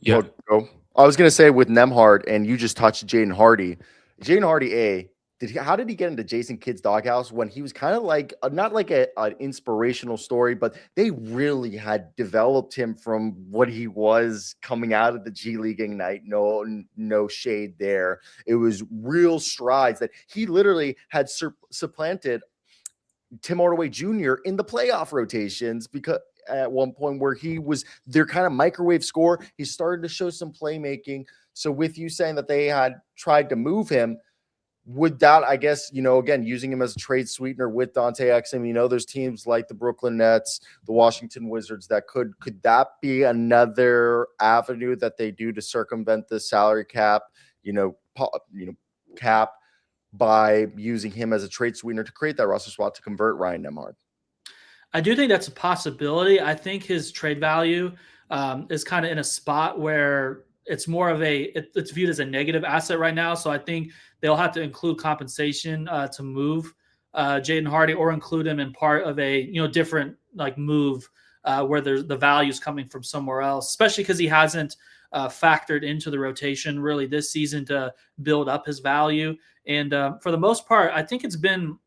Yeah. Go. I was gonna say with Nemhard, and you just touched Jaden Hardy. Jaden Hardy, how did he get into Jason Kidd's doghouse when he was kind of like not like an inspirational story, but they really had developed him from what he was coming out of the G League Ignite. No shade there. It was real strides that he literally had supplanted Tim Hardaway Jr. in the playoff rotations because at one point where he was their kind of microwave score, he started to show some playmaking. So with you saying that they had tried to move him, would that, I guess, again, using him as a trade sweetener with Dante Exum, there's teams like the Brooklyn Nets, the Washington Wizards that could that be another avenue that they do to circumvent the salary cap, cap by using him as a trade sweetener to create that roster spot to convert Ryan Nemhard? I do think that's a possibility. I think his trade value is kind of in a spot where it's more of it's viewed as a negative asset right now. So I think they'll have to include compensation to move Jaden Hardy or include him in part of a different like move where there's the value is coming from somewhere else, especially because he hasn't factored into the rotation really this season to build up his value. And for the most part, I think it's been,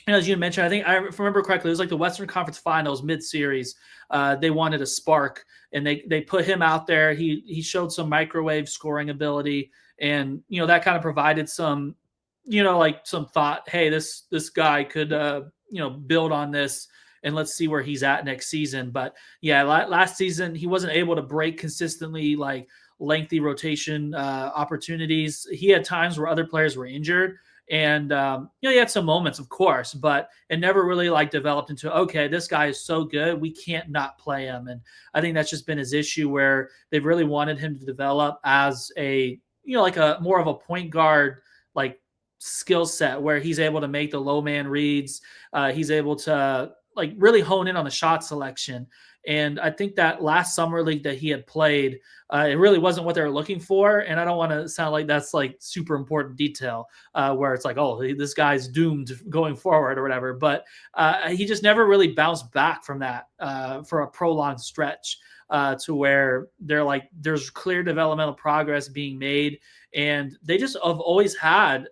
as you mentioned, I think I remember correctly, it was like the Western Conference Finals mid-series. They wanted a spark, and they put him out there. He showed some microwave scoring ability, and that kind of provided some, like some thought. Hey, this guy could build on this, and let's see where he's at next season. But yeah, last season he wasn't able to break consistently like lengthy rotation opportunities. He had times where other players were injured. And he had some moments, of course, but it never really like developed into, okay, this guy is so good, we can't not play him. And I think that's just been his issue, where they've really wanted him to develop as a like a more of a point guard like skill set, where he's able to make the low man reads, he's able to like really hone in on the shot selection. And I think that last summer league that he had played, it really wasn't what they were looking for. And I don't want to sound like that's like super important detail where it's like, oh, this guy's doomed going forward or whatever. But he just never really bounced back from that for a prolonged stretch to where there's clear developmental progress being made. And they just have always had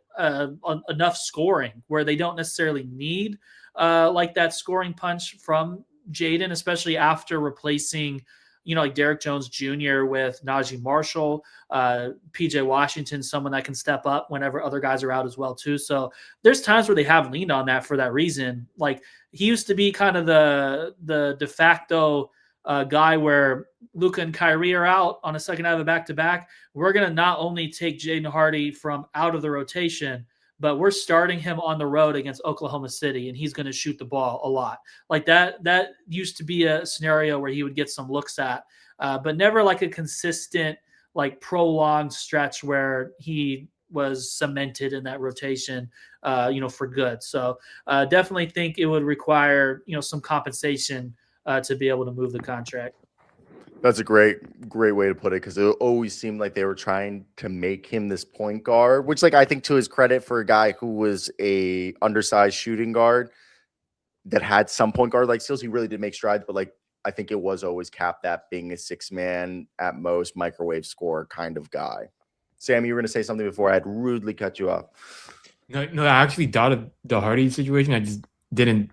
enough scoring where they don't necessarily need like that scoring punch from Jaden, especially after replacing, like Derrick Jones Jr. with Najee Marshall, PJ Washington, someone that can step up whenever other guys are out as well too. So there's times where they have leaned on that for that reason. Like he used to be kind of the de facto guy where Luka and Kyrie are out on a second out of a back-to-back. We're going to not only take Jaden Hardy from out of the rotation, but we're starting him on the road against Oklahoma City, and he's going to shoot the ball a lot. Like that used to be a scenario where he would get some looks at, but never like a consistent, like prolonged stretch where he was cemented in that rotation, for good. So definitely think it would require, some compensation to be able to move the contract. That's a great way to put it, because it always seemed like they were trying to make him this point guard, which, like, I think to his credit, for a guy who was a undersized shooting guard that had some point guard like skills, he really did make strides. But like, I think it was always capped at being a 6-man at most microwave scorer kind of guy. Sam, you were going to say something before I had rudely cut you off. No, I actually doubted the Hardy situation. I just didn't